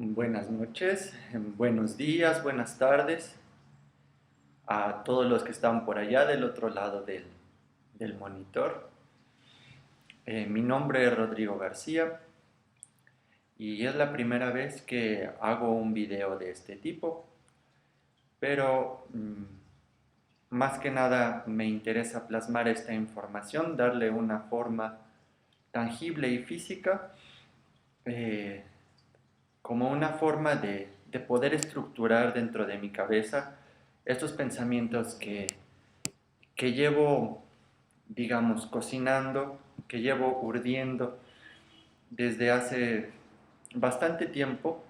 Buenas noches, buenos días, buenas tardes a todos los que están por allá del otro lado del monitor. Mi nombre es Rodrigo García y es la primera vez que hago un video de este tipo, pero más que nada me interesa plasmar esta información, darle una forma tangible y física, eh, como una forma de poder estructurar dentro de mi cabeza estos pensamientos que llevo, digamos, cocinando, que llevo urdiendo desde hace bastante tiempo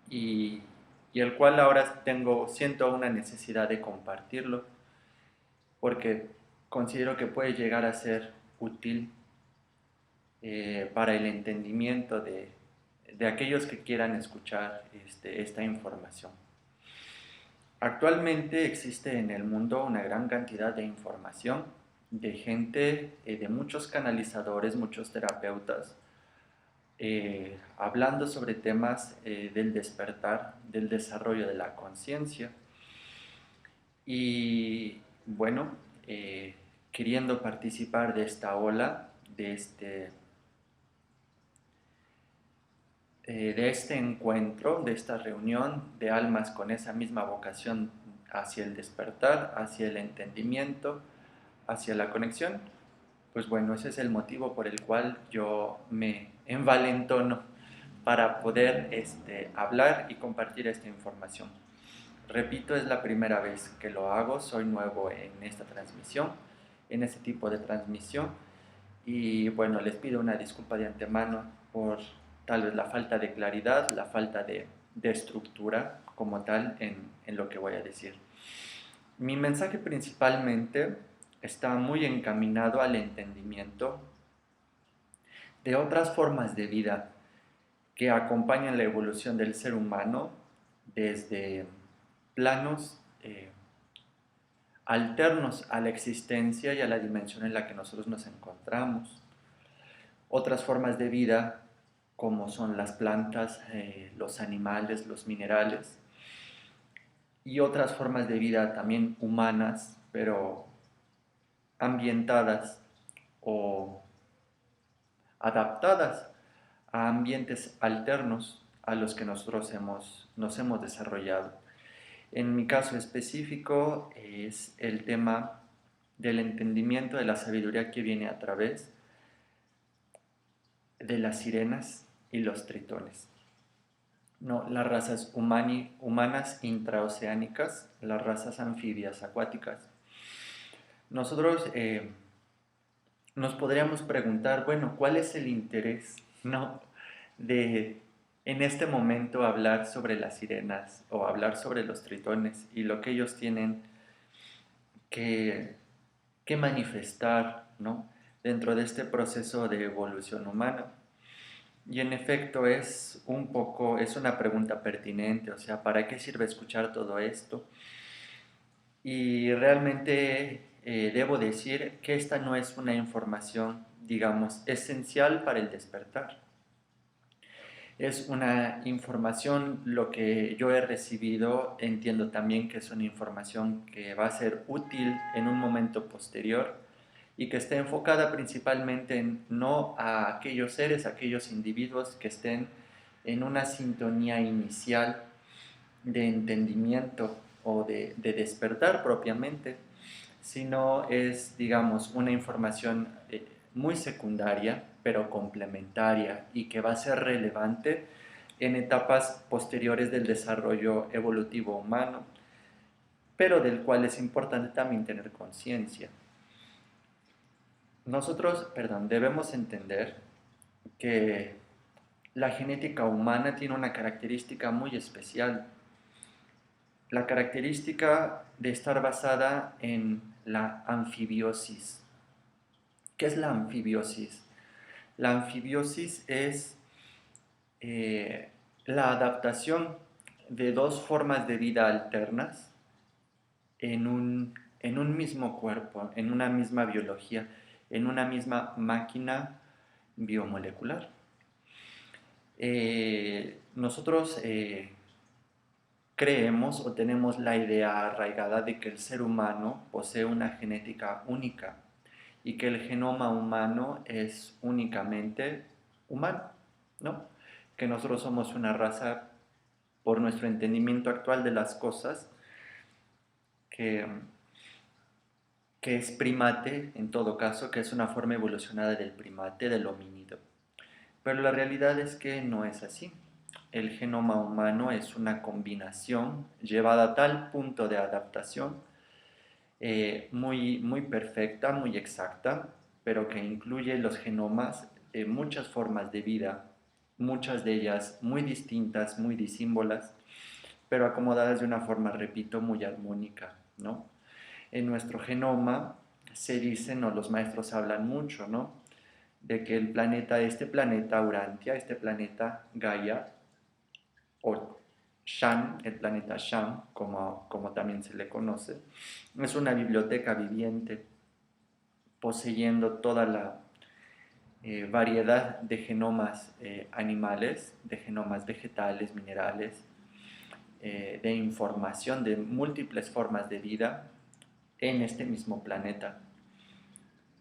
y, y el cual ahora siento una necesidad de compartirlo porque considero que puede llegar a ser útil para el entendimiento de aquellos que quieran escuchar esta información. Actualmente existe en el mundo una gran cantidad de información de gente, de muchos canalizadores, muchos terapeutas, hablando sobre temas del despertar, del desarrollo de la conciencia y bueno, queriendo participar de esta ola, de este encuentro, de esta reunión de almas con esa misma vocación hacia el despertar, hacia el entendimiento, hacia la conexión, pues bueno, ese es el motivo por el cual yo me envalentono para poder hablar y compartir esta información. Repito, es la primera vez que lo hago, soy nuevo en esta transmisión, en este tipo de transmisión, y bueno, les pido una disculpa de antemano por tal vez la falta de claridad, la falta de estructura como tal en lo que voy a decir. Mi mensaje principalmente está muy encaminado al entendimiento de otras formas de vida que acompañan la evolución del ser humano desde planos alternos a la existencia y a la dimensión en la que nosotros nos encontramos. Otras formas de vida como son las plantas, los animales, los minerales, y otras formas de vida también humanas, pero ambientadas o adaptadas a ambientes alternos a los que nosotros nos hemos desarrollado. En mi caso específico es el tema del entendimiento de la sabiduría que viene a través de las sirenas y los tritones. No, las razas humanas intraoceánicas, las razas anfibias acuáticas. Nosotros nos podríamos preguntar, bueno, ¿cuál es el interés, no, de en este momento hablar sobre las sirenas o hablar sobre los tritones y lo que ellos tienen que, que manifestar, ¿no? Dentro de este proceso de evolución humana? Y en efecto es una pregunta pertinente, o sea, ¿para qué sirve escuchar todo esto? Y realmente debo decir que esta no es una información, digamos, esencial para el despertar. Es una información, lo que yo he recibido, entiendo también que es una información que va a ser útil en un momento posterior y que esté enfocada principalmente en no a aquellos seres, a aquellos individuos que estén en una sintonía inicial de entendimiento o de despertar propiamente, sino es, digamos, una información muy secundaria, pero complementaria y que va a ser relevante en etapas posteriores del desarrollo evolutivo humano, pero del cual es importante también tener conciencia. Debemos entender que la genética humana tiene una característica muy especial, la característica de estar basada en la anfibiosis. ¿Qué es la anfibiosis? La anfibiosis es eh, la adaptación de dos formas de vida alternas en un mismo cuerpo, en una misma biología, en una misma máquina biomolecular. Nosotros creemos o tenemos la idea arraigada de que el ser humano posee una genética única y que el genoma humano es únicamente humano, ¿no? Que nosotros somos una raza, por nuestro entendimiento actual de las cosas, que, que es primate, en todo caso, que es una forma evolucionada del primate, del homínido. Pero la realidad es que no es así. El genoma humano es una combinación llevada a tal punto de adaptación muy perfecta, muy exacta, pero que incluye los genomas de muchas formas de vida, muchas de ellas muy distintas, muy disímbolas, pero acomodadas de una forma, repito, muy armónica, ¿no? En nuestro genoma se dicen, o los maestros hablan mucho, ¿no? De que el planeta, este planeta Urantia, este planeta Gaia, o Shan, el planeta Shan, como también se le conoce, es una biblioteca viviente, poseyendo toda la variedad de genomas animales, de genomas vegetales, minerales, de información de múltiples formas de vida en este mismo planeta.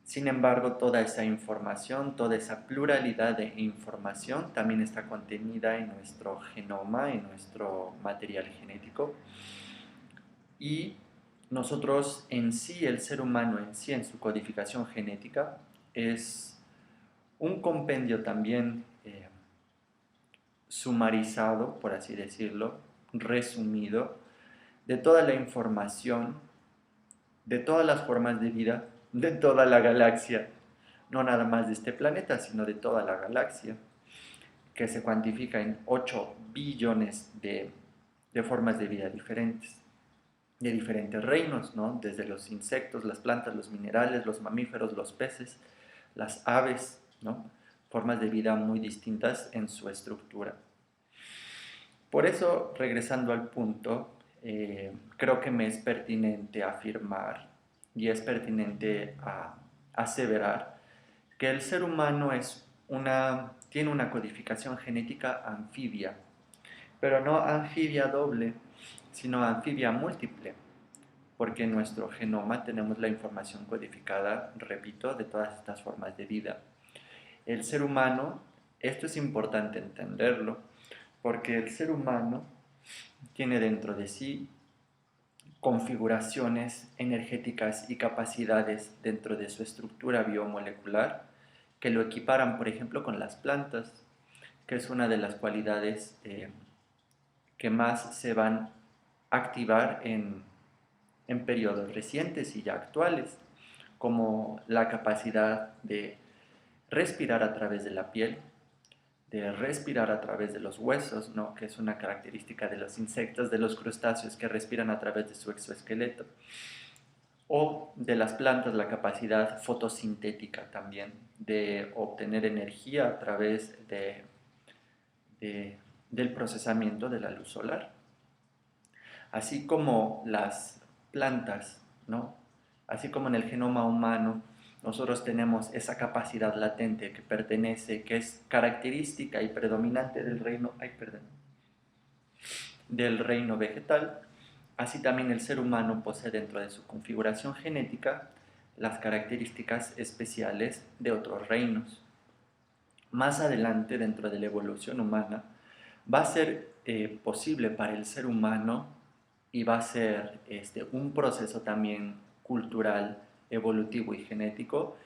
Sin embargo, toda esa información, toda esa pluralidad de información también está contenida en nuestro genoma, en nuestro material genético. Y nosotros en sí, el ser humano en sí, en su codificación genética, es un compendio también sumarizado, por así decirlo, resumido, de toda la información, de todas las formas de vida, de toda la galaxia, no nada más de este planeta, sino de toda la galaxia, que se cuantifica en 8 billones de formas de vida diferentes, de diferentes reinos, ¿no? Desde los insectos, las plantas, los minerales, los mamíferos, los peces, las aves, ¿no? Formas de vida muy distintas en su estructura. Por eso, regresando al punto, creo que me es pertinente afirmar y es pertinente aseverar que el ser humano tiene una codificación genética anfibia, pero no anfibia doble, sino anfibia múltiple, porque en nuestro genoma tenemos la información codificada, repito, de todas estas formas de vida. El ser humano, esto es importante entenderlo, porque el ser humano tiene dentro de sí configuraciones energéticas y capacidades dentro de su estructura biomolecular que lo equiparan, por ejemplo, con las plantas, que es una de las cualidades que más se van a activar en periodos recientes y ya actuales, como la capacidad de respirar a través de la piel, de respirar a través de los huesos, ¿no? Que es una característica de los insectos, de los crustáceos que respiran a través de su exoesqueleto, o de las plantas la capacidad fotosintética también, de obtener energía a través del procesamiento de la luz solar. Así como las plantas, ¿no? Así como en el genoma humano nosotros tenemos esa capacidad latente que pertenece, que es característica y predominante del reino vegetal, así también el ser humano posee dentro de su configuración genética las características especiales de otros reinos. Más adelante, dentro de la evolución humana, va a ser posible para el ser humano y va a ser un proceso también cultural, evolutivo y genético,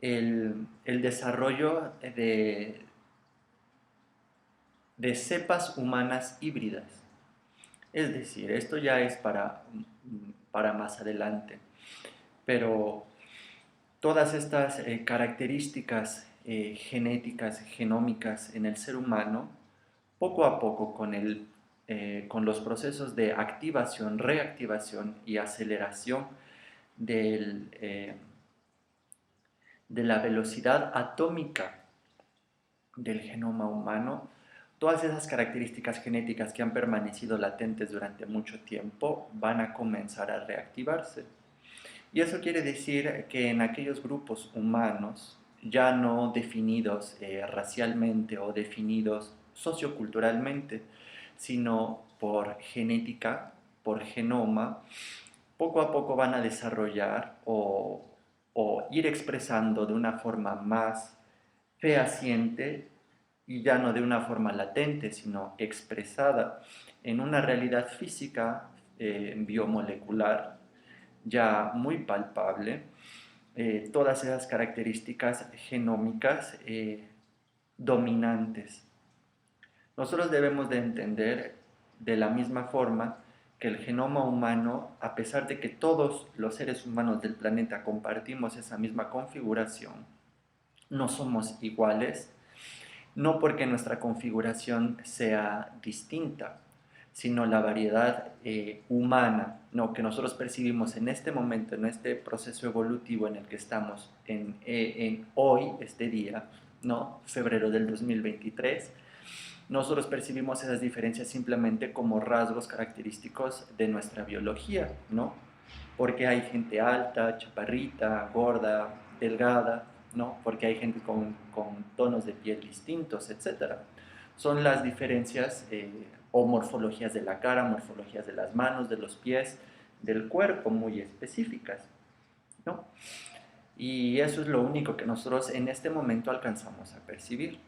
el desarrollo de cepas humanas híbridas. Es decir, esto ya es para más adelante, pero todas estas características genéticas, genómicas en el ser humano, poco a poco con los procesos de activación, reactivación y aceleración de la velocidad atómica del genoma humano, todas esas características genéticas que han permanecido latentes durante mucho tiempo van a comenzar a reactivarse. Y eso quiere decir que en aquellos grupos humanos ya no definidos racialmente o definidos socioculturalmente, sino por genética, por genoma, poco a poco van a desarrollar o ir expresando de una forma más fehaciente y ya no de una forma latente, sino expresada en una realidad física biomolecular ya muy palpable, todas esas características genómicas dominantes. Nosotros debemos de entender de la misma forma que el genoma humano, a pesar de que todos los seres humanos del planeta compartimos esa misma configuración, no somos iguales, no porque nuestra configuración sea distinta, sino la variedad humana, ¿no?, que nosotros percibimos en este momento, en este proceso evolutivo en el que estamos en hoy, este día, ¿no?, febrero del 2023. Nosotros percibimos esas diferencias simplemente como rasgos característicos de nuestra biología, ¿no? Porque hay gente alta, chaparrita, gorda, delgada, ¿no? Porque hay gente con tonos de piel distintos, etcétera. Son las diferencias o morfologías de la cara, morfologías de las manos, de los pies, del cuerpo muy específicas, ¿no? Y eso es lo único que nosotros en este momento alcanzamos a percibir.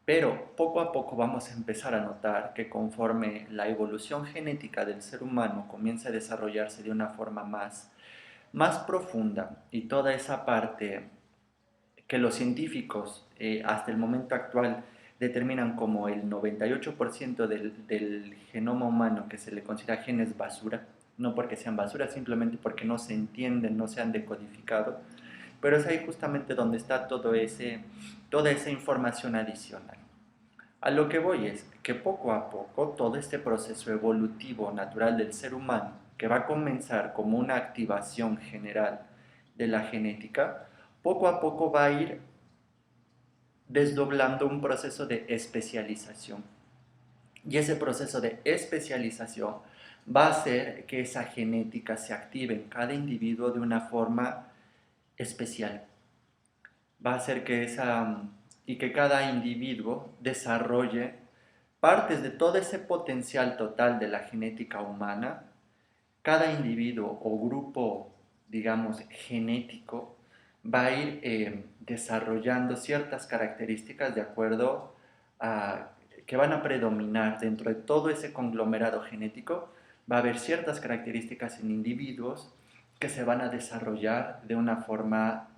Pero poco a poco vamos a empezar a notar que conforme la evolución genética del ser humano comienza a desarrollarse de una forma más profunda y toda esa parte que los científicos hasta el momento actual determinan como el 98% del genoma humano que se le considera genes basura, no porque sean basura, simplemente porque no se entienden, no se han decodificado, pero es ahí justamente donde está toda esa información adicional. A lo que voy es que poco a poco todo este proceso evolutivo natural del ser humano, que va a comenzar como una activación general de la genética, poco a poco va a ir desdoblando un proceso de especialización. Y ese proceso de especialización va a hacer que esa genética se active en cada individuo de una forma especial. Va a hacer y que cada individuo desarrolle partes de todo ese potencial total de la genética humana. Cada individuo o grupo, digamos, genético va a ir desarrollando ciertas características de acuerdo a que van a predominar dentro de todo ese conglomerado genético. Va a haber ciertas características en individuos que se van a desarrollar de una forma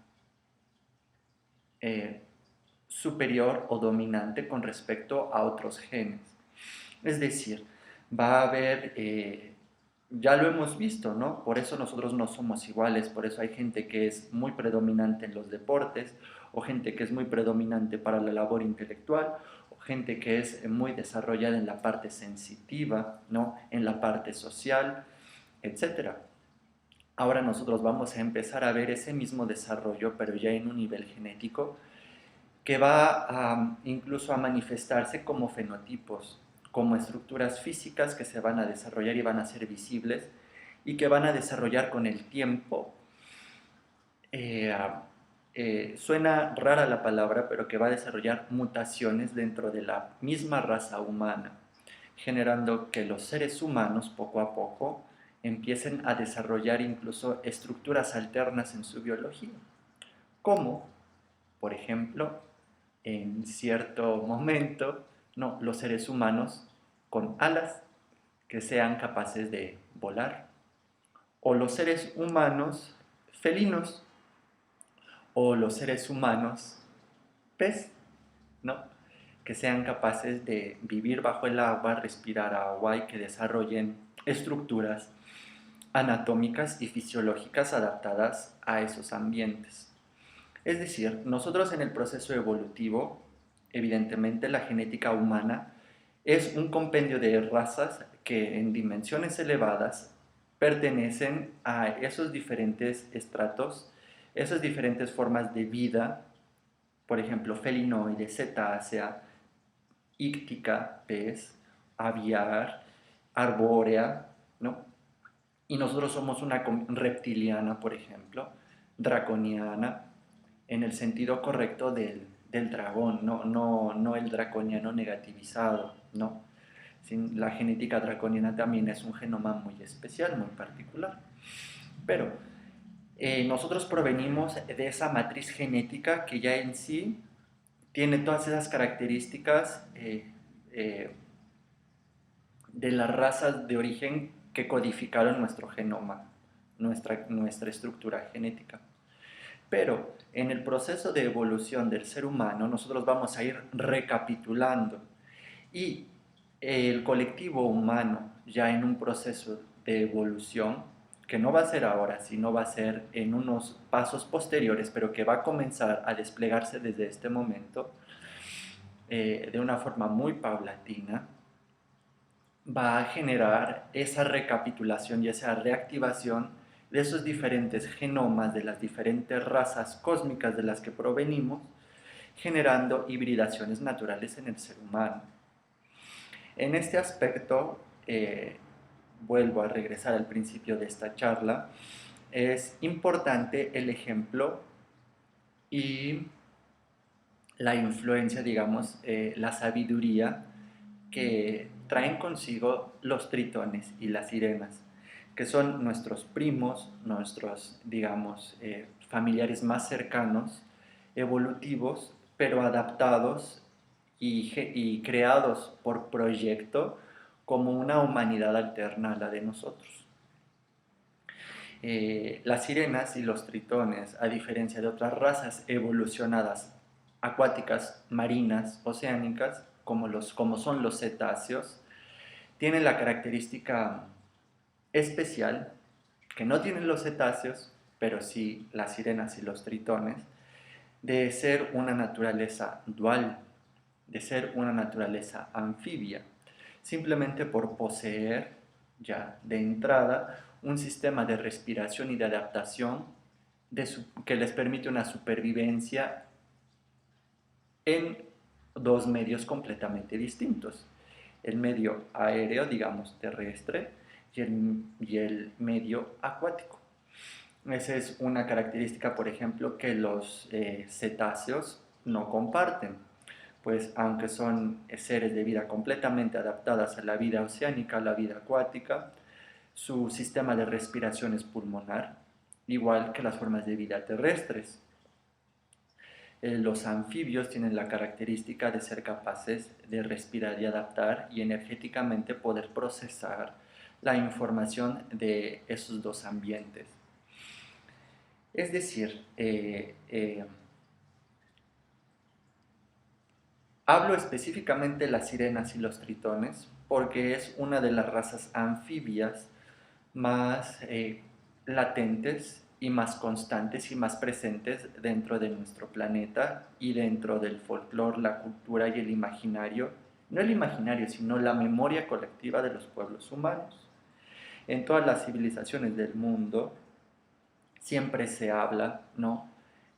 superior o dominante con respecto a otros genes. Es decir, va a haber, ya lo hemos visto, ¿no? Por eso nosotros no somos iguales, por eso hay gente que es muy predominante en los deportes, o gente que es muy predominante para la labor intelectual, o gente que es muy desarrollada en la parte sensitiva, ¿no?, en la parte social, etc. Ahora nosotros vamos a empezar a ver ese mismo desarrollo, pero ya en un nivel genético, que va incluso a manifestarse como fenotipos, como estructuras físicas que se van a desarrollar y van a ser visibles y que van a desarrollar con el tiempo. Suena rara la palabra, pero que va a desarrollar mutaciones dentro de la misma raza humana, generando que los seres humanos poco a poco empiecen a desarrollar incluso estructuras alternas en su biología, como, por ejemplo, en cierto momento, no, los seres humanos con alas que sean capaces de volar, o los seres humanos felinos, o los seres humanos pez, ¿no?, que sean capaces de vivir bajo el agua, respirar agua y que desarrollen estructuras anatómicas y fisiológicas adaptadas a esos ambientes. Es decir, nosotros en el proceso evolutivo, evidentemente la genética humana es un compendio de razas que en dimensiones elevadas pertenecen a esos diferentes estratos, esas diferentes formas de vida, por ejemplo, felinoide, cetácea, íctica, pez, aviar, arbórea, ¿no? Y nosotros somos una reptiliana, por ejemplo, draconiana, en el sentido correcto del dragón, no el draconiano negativizado, no. La genética draconiana también es un genoma muy especial, muy particular. Pero nosotros provenimos de esa matriz genética que ya en sí tiene todas esas características de las razas de origen que codificaron nuestro genoma, nuestra estructura genética. Pero en el proceso de evolución del ser humano nosotros vamos a ir recapitulando y el colectivo humano ya en un proceso de evolución, que no va a ser ahora, sino va a ser en unos pasos posteriores, pero que va a comenzar a desplegarse desde este momento de una forma muy paulatina, va a generar esa recapitulación y esa reactivación de esos diferentes genomas de las diferentes razas cósmicas de las que provenimos, generando hibridaciones naturales en el ser humano. En este aspecto, vuelvo a regresar al principio de esta charla, es importante el ejemplo y la influencia, digamos, la sabiduría que traen consigo los tritones y las sirenas, que son nuestros primos, nuestros, digamos, familiares más cercanos, evolutivos, pero adaptados y creados por proyecto como una humanidad alterna a la de nosotros. Las sirenas y los tritones, a diferencia de otras razas evolucionadas acuáticas, marinas, oceánicas, como son los cetáceos, tienen la característica especial que no tienen los cetáceos, pero sí las sirenas y los tritones, de ser una naturaleza dual, de ser una naturaleza anfibia, simplemente por poseer ya de entrada un sistema de respiración y de adaptación que les permite una supervivencia en dos medios completamente distintos. El medio aéreo, digamos terrestre, y el medio acuático. Esa es una característica, por ejemplo, que los cetáceos no comparten, pues aunque son seres de vida completamente adaptadas a la vida oceánica, a la vida acuática, su sistema de respiración es pulmonar, igual que las formas de vida terrestres. Los anfibios tienen la característica de ser capaces de respirar y adaptar y energéticamente poder procesar la información de esos dos ambientes. Es decir, hablo específicamente de las sirenas y los tritones porque es una de las razas anfibias más latentes y más constantes y más presentes dentro de nuestro planeta y dentro del folclore, la cultura y el imaginario, no el imaginario, sino la memoria colectiva de los pueblos humanos. En todas las civilizaciones del mundo siempre se habla, ¿no?,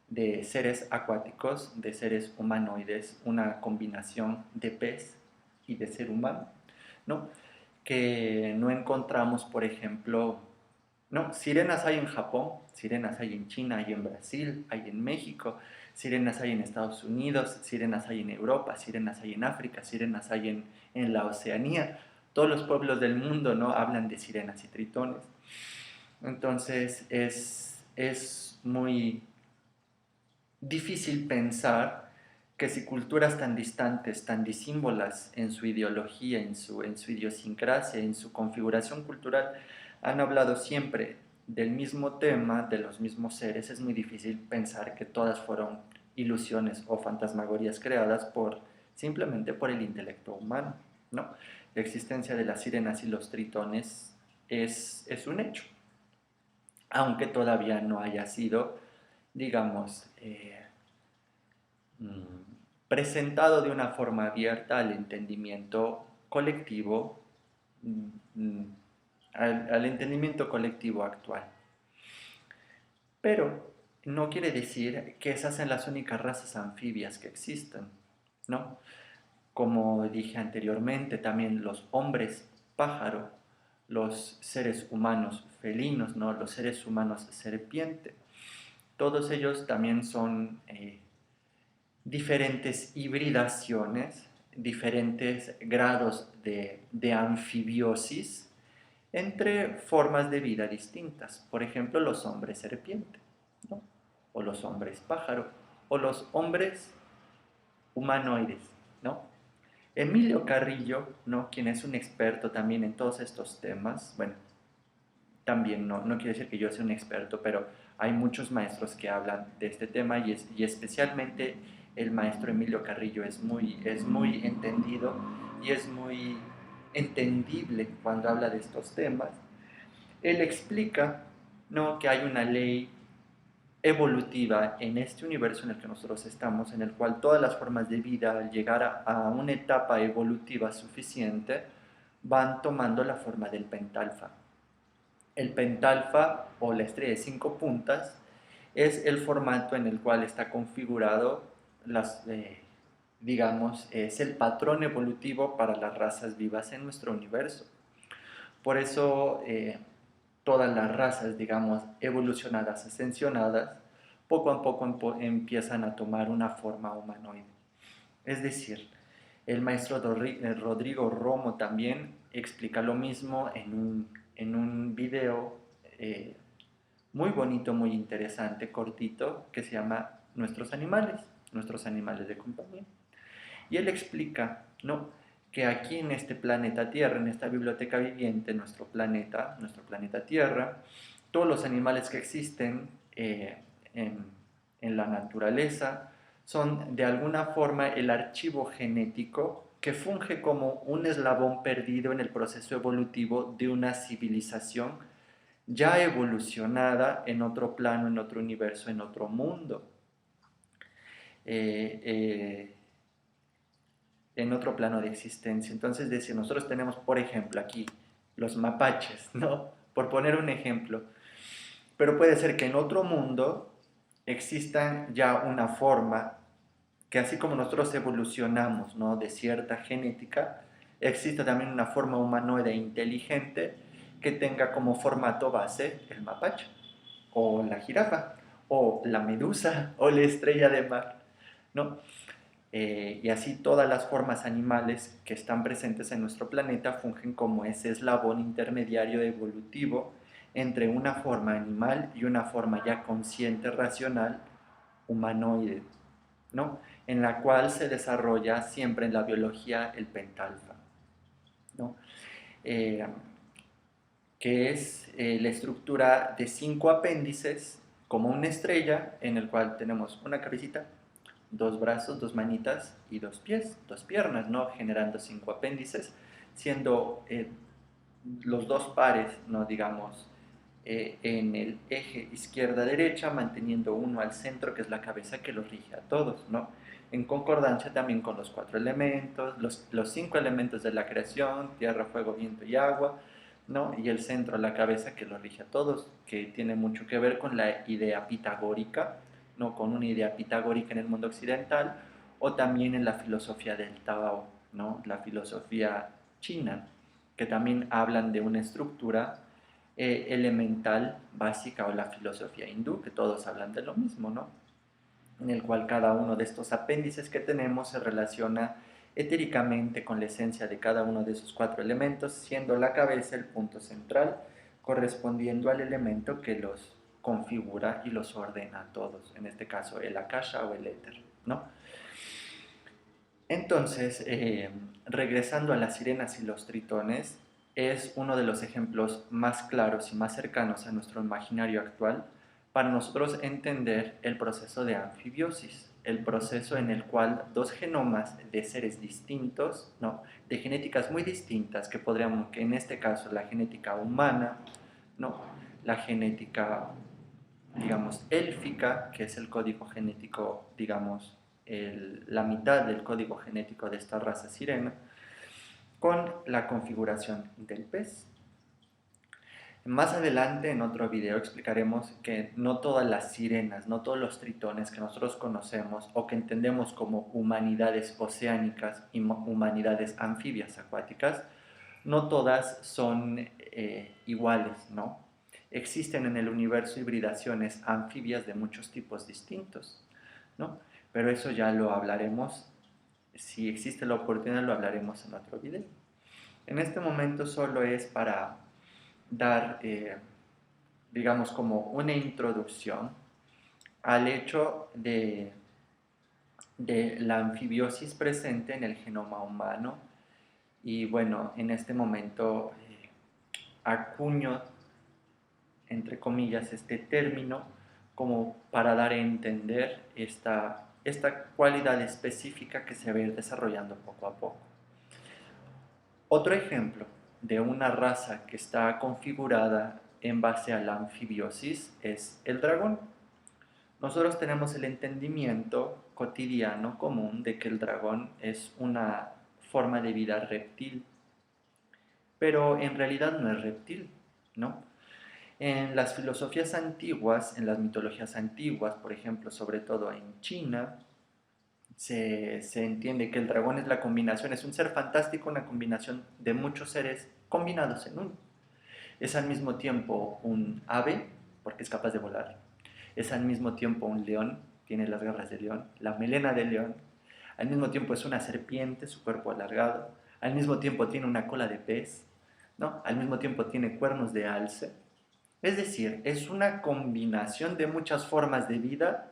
de seres acuáticos, de seres humanoides, una combinación de pez y de ser humano, ¿no?, que no encontramos, por ejemplo, no, sirenas hay en Japón, sirenas hay en China, hay en Brasil, hay en México, sirenas hay en Estados Unidos, sirenas hay en Europa, sirenas hay en África, sirenas hay en la Oceanía. Todos los pueblos del mundo, ¿no?, hablan de sirenas y tritones. Entonces es muy difícil pensar que si culturas tan distantes, tan disímbolas en su ideología, en su idiosincrasia, en su configuración cultural, han hablado siempre del mismo tema, de los mismos seres, es muy difícil pensar que todas fueron ilusiones o fantasmagorías creadas simplemente por el intelecto humano, ¿no? La existencia de las sirenas y los tritones es un hecho, aunque todavía no haya sido, digamos, presentado de una forma abierta al entendimiento colectivo, al entendimiento colectivo actual. Pero no quiere decir que esas sean las únicas razas anfibias que existen, ¿no? Como dije anteriormente, también los hombres pájaro, los seres humanos felinos, ¿no?, los seres humanos serpiente, Todos ellos también son diferentes hibridaciones, diferentes grados de anfibiosis entre formas de vida distintas. Por ejemplo, los hombres serpiente, ¿no? O los hombres pájaro, o los hombres humanoides, ¿no? Emilio Carrillo, ¿no? Quien es un experto también en todos estos temas, bueno, también no quiere decir que yo sea un experto, pero hay muchos maestros que hablan de este tema y especialmente el maestro Emilio Carrillo es muy entendido y es muy entendible cuando habla de estos temas. Él explica, ¿no?, que hay una ley evolutiva en este universo en el que nosotros estamos, en el cual todas las formas de vida, al llegar a una etapa evolutiva suficiente, van tomando la forma del pentalfa. El pentalfa, o la estrella de 5 puntas, es el formato en el cual está configurado digamos, es el patrón evolutivo para las razas vivas en nuestro universo. Por eso todas las razas, digamos, evolucionadas, ascensionadas, poco a poco empiezan a tomar una forma humanoide. Es decir, el maestro Rodrigo Romo también explica lo mismo en un video muy bonito, muy interesante, cortito, que se llama nuestros animales de compañía. Y él explica, ¿no?, que aquí en este planeta Tierra, en esta biblioteca viviente, nuestro planeta Tierra, todos los animales que existen en la naturaleza son de alguna forma el archivo genético que funge como un eslabón perdido en el proceso evolutivo de una civilización ya evolucionada en otro plano, en otro universo, en otro mundo. En otro plano de existencia. Entonces, decir, nosotros tenemos, por ejemplo, aquí los mapaches, ¿no? Por poner un ejemplo. Pero puede ser que en otro mundo existan ya una forma que, así como nosotros evolucionamos, ¿no?, de cierta genética, existe también una forma humanoide inteligente que tenga como formato base el mapache, o la jirafa, o la medusa, o la estrella de mar, ¿no? Y así todas las formas animales que están presentes en nuestro planeta fungen como ese eslabón intermediario evolutivo entre una forma animal y una forma ya consciente, racional, humanoide, ¿no?, en la cual se desarrolla siempre en la biología el pentalfa, ¿no?, que es la estructura de 5 apéndices como una estrella en el cual tenemos una cabecita, 2 brazos, 2 manitas y 2 pies, 2 piernas, ¿no?, generando 5 apéndices, siendo los 2 pares, ¿no?, digamos, en el eje izquierda-derecha, manteniendo uno al centro, que es la cabeza que los rige a todos, ¿no?, en concordancia también con los 4 elementos, los 5 elementos de la creación: tierra, fuego, viento y agua, ¿no?, y el centro, la cabeza, que los rige a todos, que tiene mucho que ver con la idea pitagórica, ¿no?, con una idea pitagórica en el mundo occidental, o también en la filosofía del Tao, ¿no?, la filosofía china, que también hablan de una estructura elemental básica, o la filosofía hindú, que todos hablan de lo mismo, ¿no?, en el cual cada uno de estos apéndices que tenemos se relaciona etéricamente con la esencia de cada uno de esos 4 elementos, siendo la cabeza el punto central, correspondiendo al elemento que los configura y los ordena a todos, en este caso el akasha o el éter, ¿no? Entonces, regresando a las sirenas y los tritones, es uno de los ejemplos más claros y más cercanos a nuestro imaginario actual para nosotros entender el proceso de anfibiosis, el proceso en el cual 2 genomas de seres distintos, ¿no?, de genéticas muy distintas, que podríamos, que en este caso la genética humana, ¿no?, la genética, digamos, élfica, que es el código genético, digamos, la mitad del código genético de esta raza sirena, con la configuración del pez. Más adelante, en otro video, explicaremos que no todas las sirenas, no todos los tritones que nosotros conocemos o que entendemos como humanidades oceánicas y humanidades anfibias acuáticas, no todas son iguales, ¿no? existen en el universo hibridaciones anfibias de muchos tipos distintos, ¿no? Pero eso ya lo hablaremos, si existe la oportunidad lo hablaremos en otro video. En este momento solo es para dar, digamos, como una introducción al hecho de la anfibiosis presente en el genoma humano. Y bueno, en este momento acuño, entre comillas, este término como para dar a entender esta cualidad específica que se va a ir desarrollando poco a poco. Otro ejemplo de una raza que está configurada en base a la anfibiosis es el dragón. Nosotros tenemos el entendimiento cotidiano común de que el dragón es una forma de vida reptil, pero en realidad no es reptil, ¿no? En las filosofías antiguas, en las mitologías antiguas, por ejemplo, sobre todo en China, se entiende que el dragón es la combinación, es un ser fantástico, una combinación de muchos seres combinados en uno. Es al mismo tiempo un ave, porque es capaz de volar, es al mismo tiempo un león, tiene las garras de león, la melena de león, al mismo tiempo es una serpiente, su cuerpo alargado, al mismo tiempo tiene una cola de pez, ¿no? Al mismo tiempo tiene cuernos de alce. Es decir, es una combinación de muchas formas de vida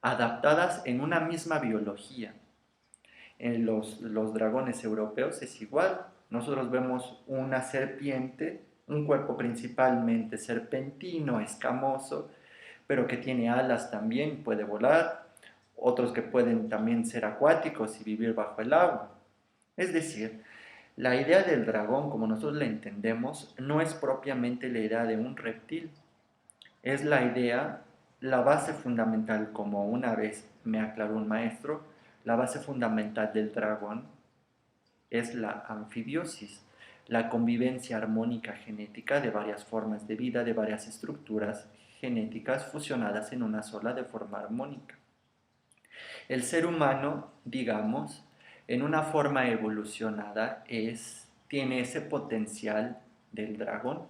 adaptadas en una misma biología. En los dragones europeos es igual. Nosotros vemos una serpiente, un cuerpo principalmente serpentino, escamoso, pero que tiene alas también, puede volar. Otros que pueden también ser acuáticos y vivir bajo el agua. Es decir, la idea del dragón, como nosotros la entendemos, no es propiamente la idea de un reptil. Es la idea, la base fundamental, como una vez me aclaró un maestro, la base fundamental del dragón es la anfibiosis, la convivencia armónica genética de varias formas de vida, de varias estructuras genéticas fusionadas en una sola de forma armónica. El ser humano, digamos, en una forma evolucionada tiene ese potencial del dragón.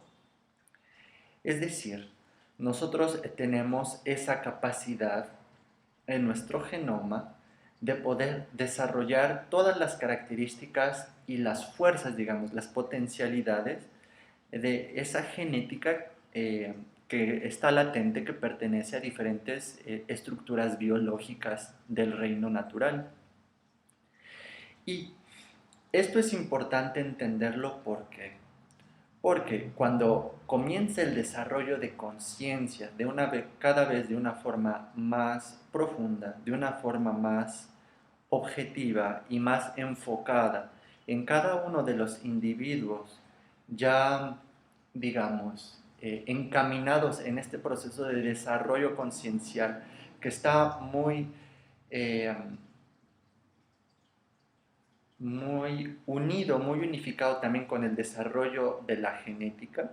Es decir, nosotros tenemos esa capacidad en nuestro genoma de poder desarrollar todas las características y las fuerzas, digamos, las potencialidades de esa genética que está latente, que pertenece a diferentes estructuras biológicas del reino natural. Y esto es importante entenderlo porque cuando comienza el desarrollo de conciencia cada vez de una forma más profunda, de una forma más objetiva y más enfocada en cada uno de los individuos, ya, digamos, encaminados en este proceso de desarrollo conciencial que está eh, muy unido, muy unificado también con el desarrollo de la genética,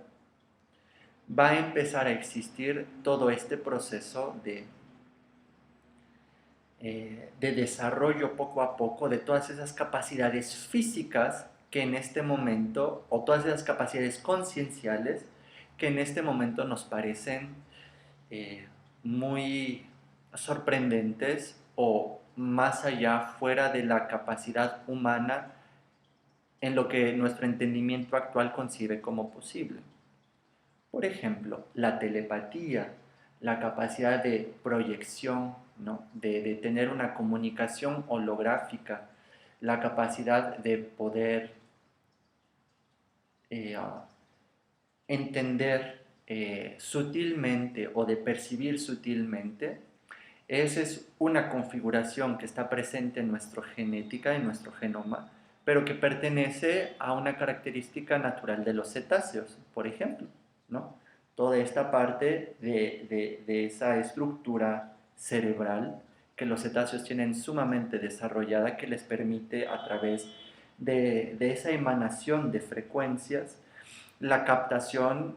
va a empezar a existir todo este proceso de desarrollo poco a poco de todas esas capacidades físicas que en este momento, o todas esas capacidades concienciales que en este momento nos parecen muy sorprendentes o más allá, fuera de la capacidad humana en lo que nuestro entendimiento actual concibe como posible. Por ejemplo, la telepatía, la capacidad de proyección, ¿no? de tener una comunicación holográfica, la capacidad de poder entender sutilmente o de percibir sutilmente. Esa es una configuración que está presente en nuestra genética, en nuestro genoma, pero que pertenece a una característica natural de los cetáceos, por ejemplo, ¿no? Toda esta parte de esa estructura cerebral que los cetáceos tienen sumamente desarrollada, que les permite a través de esa emanación de frecuencias, la captación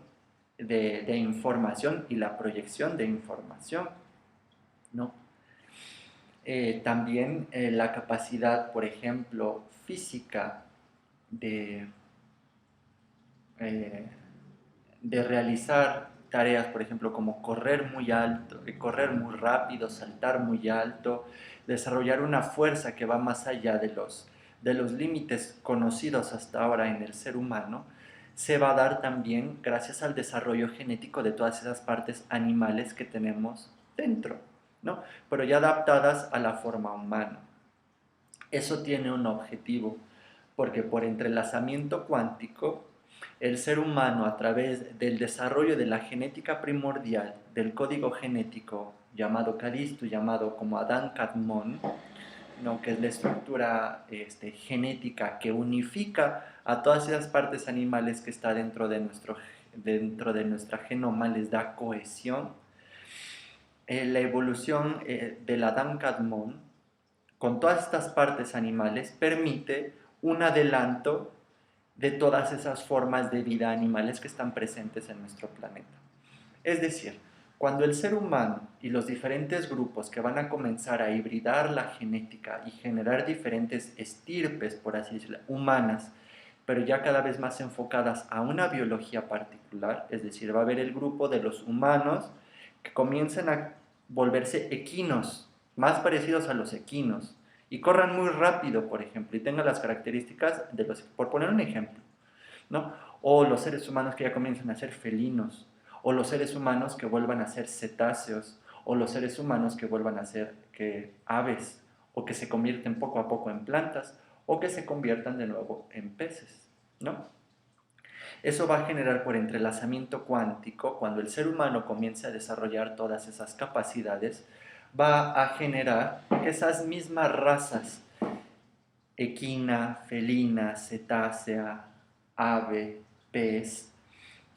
de información y la proyección de información, ¿no? También la capacidad, por ejemplo, física de, eh, de realizar tareas, por ejemplo, como correr muy alto, correr muy rápido, saltar muy alto, desarrollar una fuerza que va más allá de los límites conocidos hasta ahora en el ser humano, se va a dar también gracias al desarrollo genético de todas esas partes animales que tenemos dentro, ¿no? Pero ya adaptadas a la forma humana. Eso tiene un objetivo, porque por entrelazamiento cuántico, el ser humano, a través del desarrollo de la genética primordial, del código genético llamado Calisto, llamado como Adán Kadmon, ¿no? Que es la estructura genética que unifica a todas esas partes animales que está dentro de nuestra genoma, les da cohesión. La evolución del Adán Kadmon con todas estas partes animales permite un adelanto de todas esas formas de vida animales que están presentes en nuestro planeta. Es decir, cuando el ser humano y los diferentes grupos que van a comenzar a hibridar la genética y generar diferentes estirpes, por así decirlo, humanas, pero ya cada vez más enfocadas a una biología particular, es decir, va a haber el grupo de los humanos que comiencen a volverse equinos, más parecidos a los equinos, y corran muy rápido, por ejemplo, y tengan las características de los, por poner un ejemplo, ¿no? O los seres humanos que ya comienzan a ser felinos, o los seres humanos que vuelvan a ser cetáceos, o los seres humanos que vuelvan a ser aves, o que se convierten poco a poco en plantas, o que se conviertan de nuevo en peces, ¿no? Eso va a generar por entrelazamiento cuántico, cuando el ser humano comience a desarrollar todas esas capacidades, va a generar que esas mismas razas, equina, felina, cetácea, ave, pez,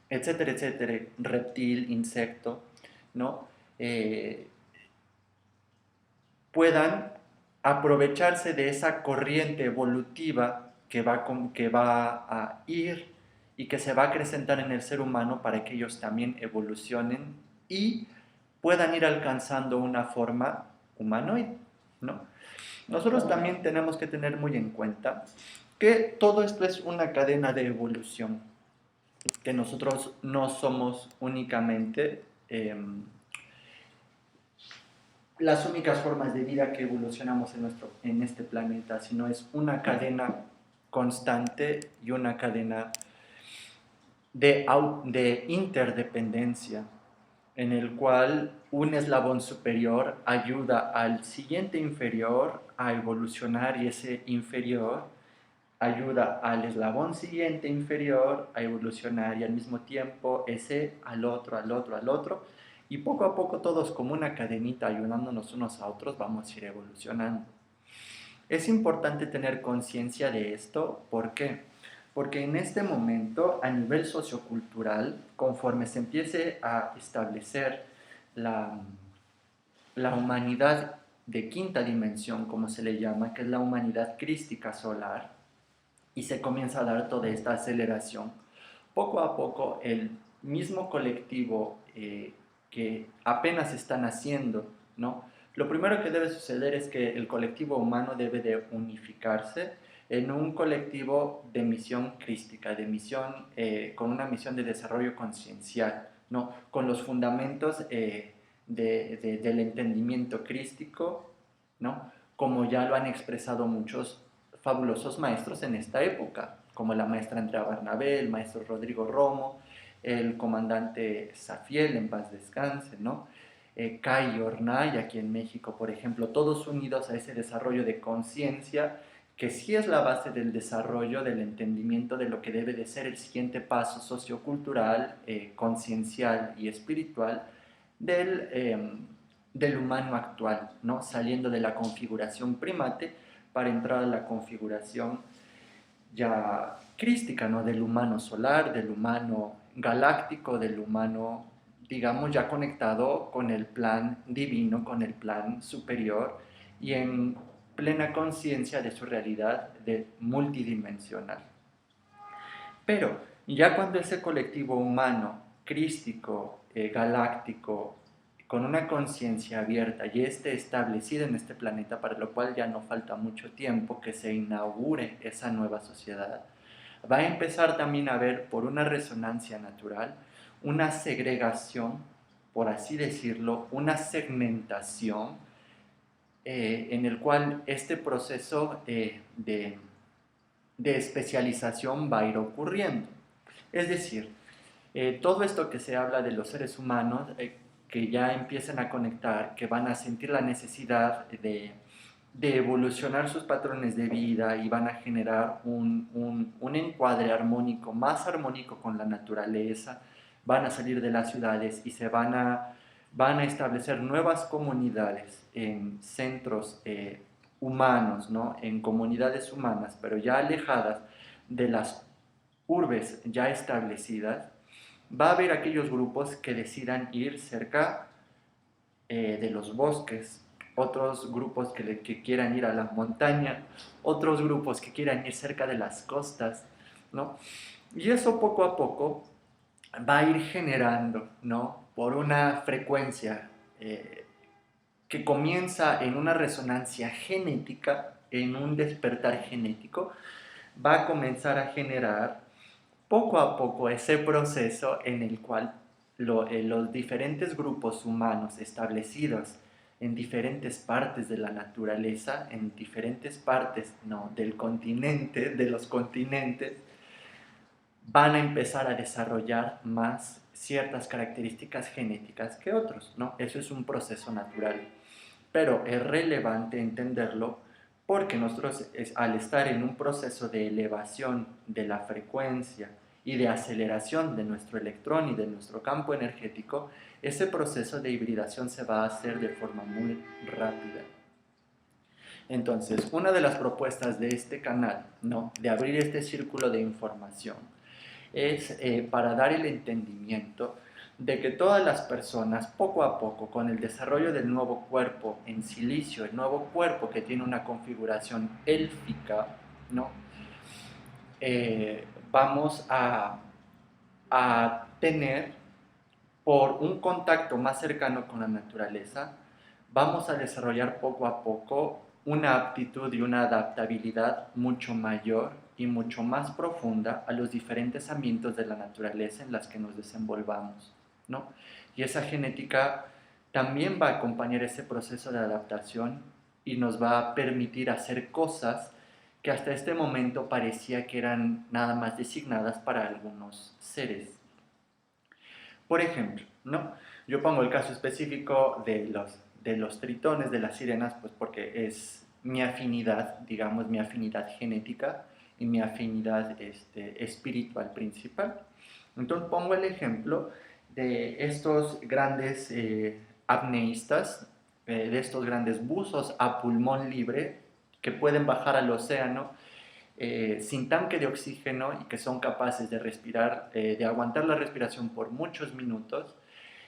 etcétera, etcétera, reptil, insecto, ¿no? Puedan aprovecharse de esa corriente evolutiva que va a ir y que se va a acrecentar en el ser humano para que ellos también evolucionen y puedan ir alcanzando una forma humanoide, ¿no? Nosotros también tenemos que tener muy en cuenta que todo esto es una cadena de evolución, que nosotros no somos únicamente las únicas formas de vida que evolucionamos en este planeta, sino es una cadena constante y una cadena de interdependencia, en el cual un eslabón superior ayuda al siguiente inferior a evolucionar y ese inferior ayuda al eslabón siguiente inferior a evolucionar y al mismo tiempo ese al otro, al otro, al otro. Y poco a poco todos como una cadenita ayudándonos unos a otros vamos a ir evolucionando. Es importante tener conciencia de esto, ¿por qué? Porque en este momento, a nivel sociocultural, conforme se empiece a establecer la, la humanidad de quinta dimensión, como se le llama, que es la humanidad crística solar, y se comienza a dar toda esta aceleración, poco a poco el mismo colectivo que apenas están haciendo, ¿no? Lo primero que debe suceder es que el colectivo humano debe de unificarse en un colectivo de misión crística, de misión, con una misión de desarrollo conciencial, ¿no? Con los fundamentos del entendimiento crístico, ¿no? Como ya lo han expresado muchos fabulosos maestros en esta época, como la maestra Andrea Barnabé, el maestro Rodrigo Romo, el comandante Safiel, en paz descanse, ¿no? Kai Ornay, aquí en México, por ejemplo, todos unidos a ese desarrollo de conciencia, que sí es la base del desarrollo, del entendimiento de lo que debe de ser el siguiente paso sociocultural, conciencial y espiritual del humano actual, ¿no? Saliendo de la configuración primate para entrar a la configuración ya crística, ¿no? Del humano solar, del humano galáctico, del humano, digamos, ya conectado con el plan divino, con el plan superior y en plena conciencia de su realidad multidimensional. Pero ya cuando ese colectivo humano, crístico, galáctico, con una conciencia abierta y esté establecido en este planeta, para lo cual ya no falta mucho tiempo que se inaugure esa nueva sociedad, va a empezar también a haber, por una resonancia natural, una segregación, por así decirlo, una segmentación en el cual este proceso de especialización va a ir ocurriendo. Es decir, todo esto que se habla de los seres humanos, que ya empiezan a conectar, que van a sentir la necesidad de evolucionar sus patrones de vida y van a generar un encuadre armónico, más armónico con la naturaleza, van a salir de las ciudades y van a establecer nuevas comunidades en centros humanos, ¿no? En comunidades humanas, pero ya alejadas de las urbes ya establecidas. Va a haber aquellos grupos que decidan ir cerca de los bosques, otros grupos que quieran ir a la montaña, otros grupos que quieran ir cerca de las costas, ¿no? Y eso poco a poco va a ir generando, ¿no? Por una frecuencia que comienza en una resonancia genética, en un despertar genético, va a comenzar a generar poco a poco ese proceso en el cual los diferentes grupos humanos establecidos en diferentes partes de la naturaleza, en diferentes partes, ¿no?, del continente, de los continentes, van a empezar a desarrollar más ciertas características genéticas que otros, ¿no? Eso es un proceso natural. Pero es relevante entenderlo porque nosotros, al estar en un proceso de elevación de la frecuencia y de aceleración de nuestro electrón y de nuestro campo energético, ese proceso de hibridación se va a hacer de forma muy rápida. Entonces, una de las propuestas de este canal, ¿no?, de abrir este círculo de información, es para dar el entendimiento de que todas las personas, poco a poco, con el desarrollo del nuevo cuerpo en silicio, el nuevo cuerpo que tiene una configuración élfica, ¿no?, vamos a tener, por un contacto más cercano con la naturaleza, vamos a desarrollar poco a poco una aptitud y una adaptabilidad mucho mayor y mucho más profunda a los diferentes ambientes de la naturaleza en las que nos desenvolvamos, ¿no? Y esa genética también va a acompañar ese proceso de adaptación y nos va a permitir hacer cosas que hasta este momento parecía que eran nada más designadas para algunos seres. Por ejemplo, ¿no?, yo pongo el caso específico de los tritones, de las sirenas, pues porque es mi afinidad, digamos, mi afinidad genética y mi afinidad espiritual principal. Entonces pongo el ejemplo de estos grandes apneístas, de estos grandes buzos a pulmón libre que pueden bajar al océano sin tanque de oxígeno y que son capaces de respirar, de aguantar la respiración por muchos minutos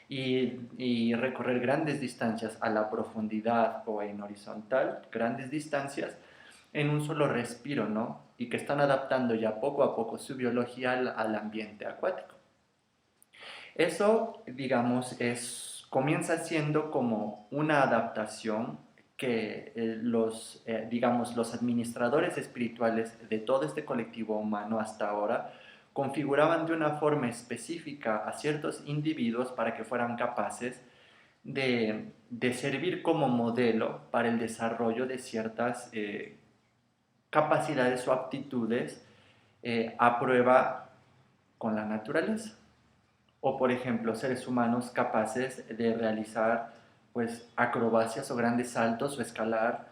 y recorrer grandes distancias a la profundidad o en horizontal, grandes distancias, en un solo respiro, ¿no? Y que están adaptando ya poco a poco su biología al ambiente acuático. Eso, digamos, comienza siendo como una adaptación que digamos, los administradores espirituales de todo este colectivo humano hasta ahora configuraban de una forma específica a ciertos individuos para que fueran capaces de servir como modelo para el desarrollo de ciertas capacidades o aptitudes a prueba con la naturaleza. O, por ejemplo, seres humanos capaces de realizar pues acrobacias o grandes saltos o escalar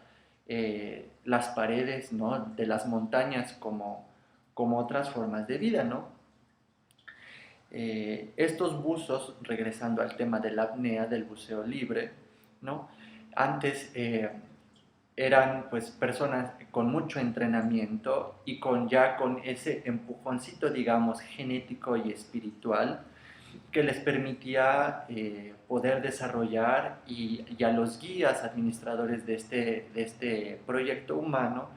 las paredes, ¿no?, de las montañas como otras formas de vida, ¿no? Estos buzos, regresando al tema de la apnea, del buceo libre, ¿no?, antes eran pues personas con mucho entrenamiento y con ese empujoncito, digamos, genético y espiritual que les permitía poder desarrollar y a los guías administradores de este proyecto humano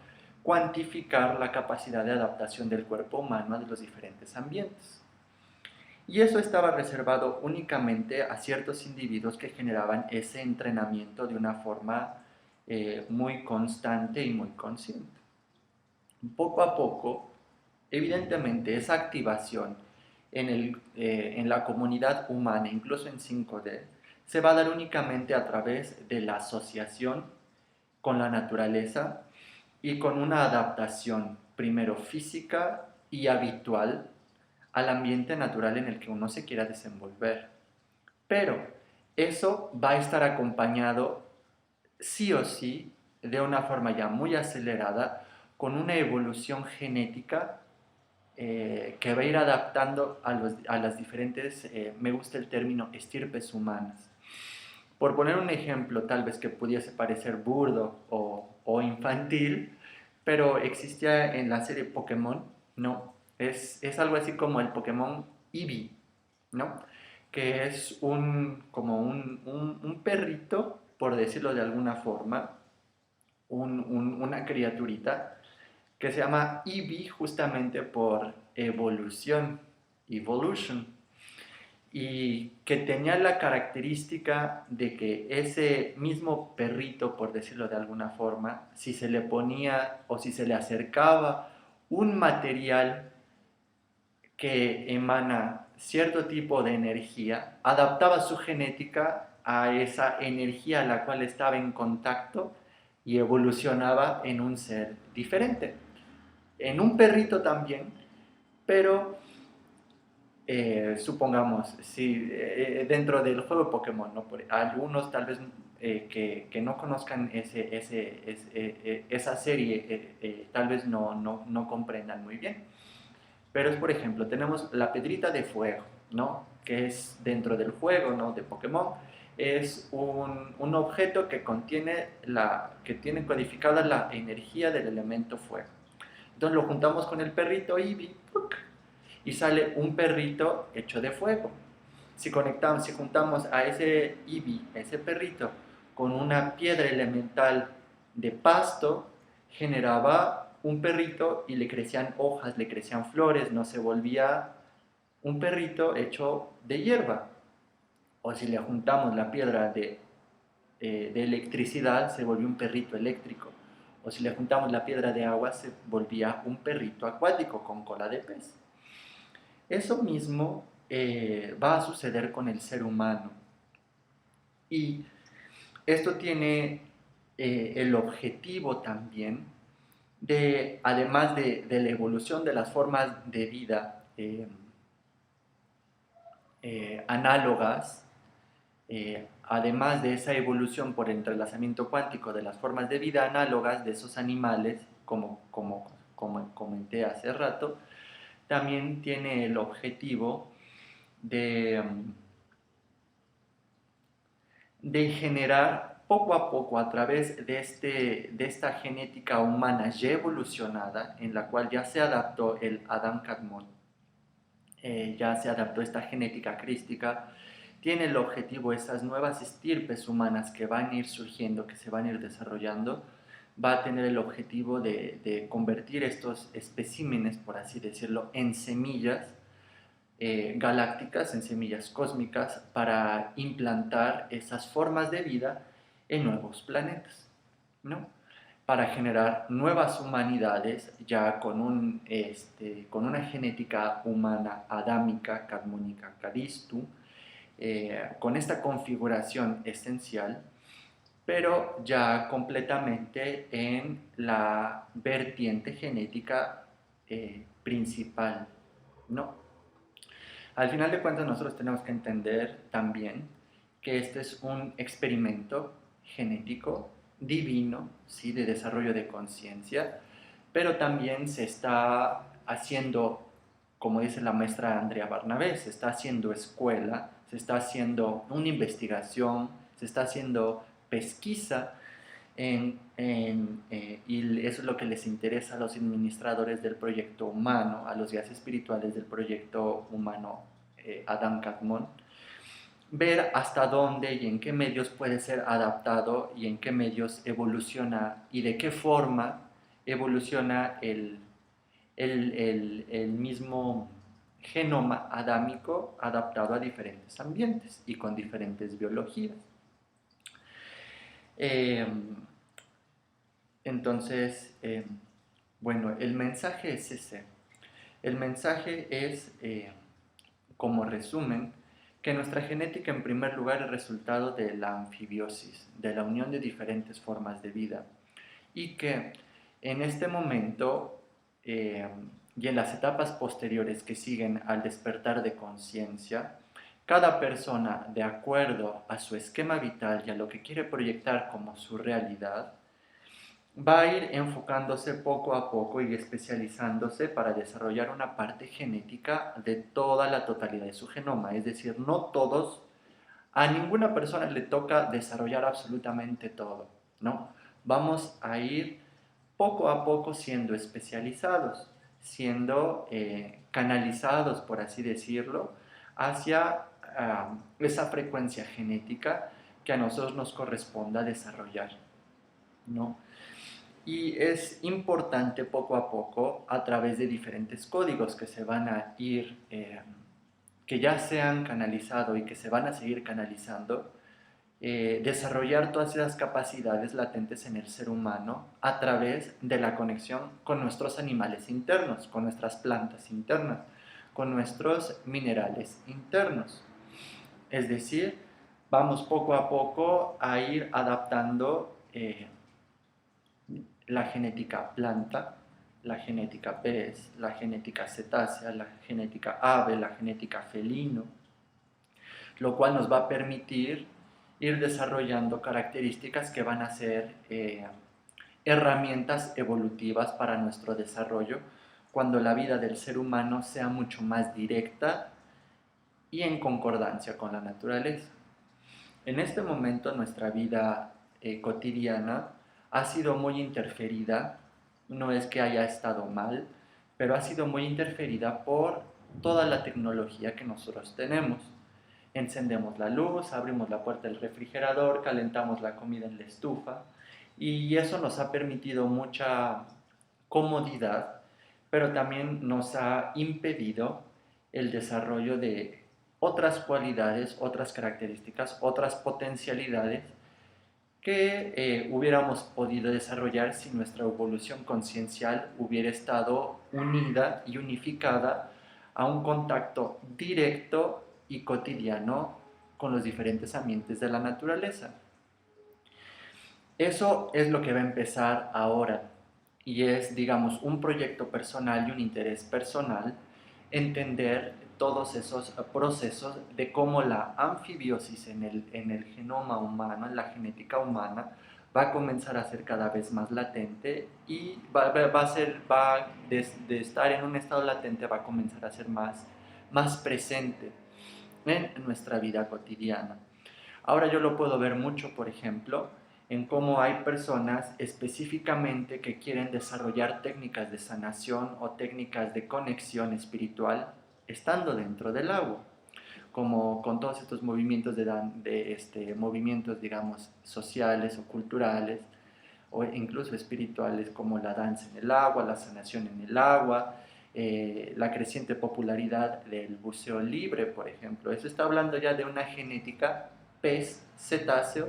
cuantificar la capacidad de adaptación del cuerpo humano a los diferentes ambientes. Y eso estaba reservado únicamente a ciertos individuos que generaban ese entrenamiento de una forma muy constante y muy consciente. Poco a poco, evidentemente, esa activación en la comunidad humana, incluso en 5D, se va a dar únicamente a través de la asociación con la naturaleza y con una adaptación, primero física y habitual, al ambiente natural en el que uno se quiera desenvolver. Pero eso va a estar acompañado sí o sí, de una forma ya muy acelerada, con una evolución genética que va a ir adaptando a las diferentes, me gusta el término, estirpes humanas. Por poner un ejemplo, tal vez que pudiese parecer burdo o infantil, pero existía en la serie Pokémon, ¿no? Es algo así como el Pokémon Eevee, ¿no? Que es como un perrito, por decirlo de alguna forma, una criaturita que se llama Eevee justamente por evolución, evolution, y que tenía la característica de que ese mismo perrito, por decirlo de alguna forma, si se le ponía o si se le acercaba un material que emana cierto tipo de energía, adaptaba su genética a esa energía a la cual estaba en contacto y evolucionaba en un ser diferente. En un perrito también, pero supongamos, si dentro del juego de Pokémon, ¿no? Algunos tal vez que no conozcan esa serie, tal vez no comprendan muy bien. Pero es, por ejemplo, tenemos la pedrita de fuego, ¿no? Que es dentro del juego, ¿no? De Pokémon. Es un objeto que que tiene codificada la energía del elemento fuego. Entonces lo juntamos con el perrito Eevee y sale un perrito hecho de fuego. Si juntamos a ese Eevee, a ese perrito, con una piedra elemental de pasto, generaba un perrito y le crecían hojas, le crecían flores, no se volvía un perrito hecho de hierba. O si le juntamos la piedra de electricidad, se volvió un perrito eléctrico. O si le juntamos la piedra de agua, se volvía un perrito acuático con cola de pez. Eso mismo va a suceder con el ser humano. Y esto tiene el objetivo también de, además de la evolución de las formas de vida análogas, además de esa evolución por entrelazamiento cuántico de las formas de vida análogas de esos animales, como comenté hace rato, también tiene el objetivo de, de generar poco a poco a través de esta genética humana ya evolucionada, en la cual ya se adaptó el Adam Kadmon, ya se adaptó esta genética crística, tiene el objetivo, esas nuevas estirpes humanas que van a ir surgiendo, que se van a ir desarrollando, va a tener el objetivo de convertir estos especímenes, por así decirlo, en semillas galácticas, en semillas cósmicas, para implantar esas formas de vida en nuevos planetas, ¿no? Para generar nuevas humanidades ya con una genética humana adámica, cadmónica, cadistu, con esta configuración esencial, pero ya completamente en la vertiente genética principal, ¿no? Al final de cuentas nosotros tenemos que entender también que este es un experimento genético divino, ¿sí? De desarrollo de conciencia, pero también se está haciendo, como dice la maestra Andrea Barnabé, se está haciendo escuela, se está haciendo una investigación, se está haciendo pesquisa y eso es lo que les interesa a los administradores del proyecto humano, a los guías espirituales del proyecto humano Adam Kadmon, ver hasta dónde y en qué medios puede ser adaptado y en qué medios evoluciona y de qué forma evoluciona el mismo genoma adámico adaptado a diferentes ambientes y con diferentes biologías. Entonces, bueno, el mensaje es ese. El mensaje es como resumen, que nuestra genética en primer lugar es resultado de la anfibiosis, de la unión de diferentes formas de vida, y que en este momento eh, y en las etapas posteriores que siguen al despertar de conciencia, cada persona, de acuerdo a su esquema vital y a lo que quiere proyectar como su realidad, va a ir enfocándose poco a poco y especializándose para desarrollar una parte genética de toda la totalidad de su genoma. Es decir, no todos, a ninguna persona le toca desarrollar absolutamente todo, ¿no? Vamos a ir poco a poco siendo especializados, siendo canalizados, por así decirlo, hacia esa frecuencia genética que a nosotros nos corresponda desarrollar, ¿no? Y es importante poco a poco, a través de diferentes códigos que se van a ir, que ya se han canalizado y que se van a seguir canalizando, desarrollar todas esas capacidades latentes en el ser humano a través de la conexión con nuestros animales internos, con nuestras plantas internas, con nuestros minerales internos. Es decir, vamos poco a poco a ir adaptando la genética planta, la genética pez, la genética cetácea, la genética ave, la genética felino, lo cual nos va a permitir ir desarrollando características que van a ser herramientas evolutivas para nuestro desarrollo cuando la vida del ser humano sea mucho más directa y en concordancia con la naturaleza. En este momento nuestra vida cotidiana ha sido muy interferida, no es que haya estado mal, pero ha sido muy interferida por toda la tecnología que nosotros tenemos. Encendemos la luz, abrimos la puerta del refrigerador, calentamos la comida en la estufa y eso nos ha permitido mucha comodidad, pero también nos ha impedido el desarrollo de otras cualidades, otras características, otras potencialidades que hubiéramos podido desarrollar si nuestra evolución conciencial hubiera estado unida y unificada a un contacto directo y cotidiano con los diferentes ambientes de la naturaleza. Eso es lo que va a empezar ahora y es, digamos, un proyecto personal y un interés personal entender todos esos procesos de cómo la anfibiosis en el genoma humano, en la genética humana, va a comenzar a ser cada vez más latente y de estar en un estado latente va a comenzar a ser más presente en nuestra vida cotidiana. Ahora yo lo puedo ver mucho, por ejemplo, en cómo hay personas específicamente que quieren desarrollar técnicas de sanación o técnicas de conexión espiritual estando dentro del agua, como con todos estos movimientos movimientos, digamos, sociales o culturales o incluso espirituales como la danza en el agua, la sanación en el agua, la creciente popularidad del buceo libre, por ejemplo. Eso está hablando ya de una genética pez cetáceo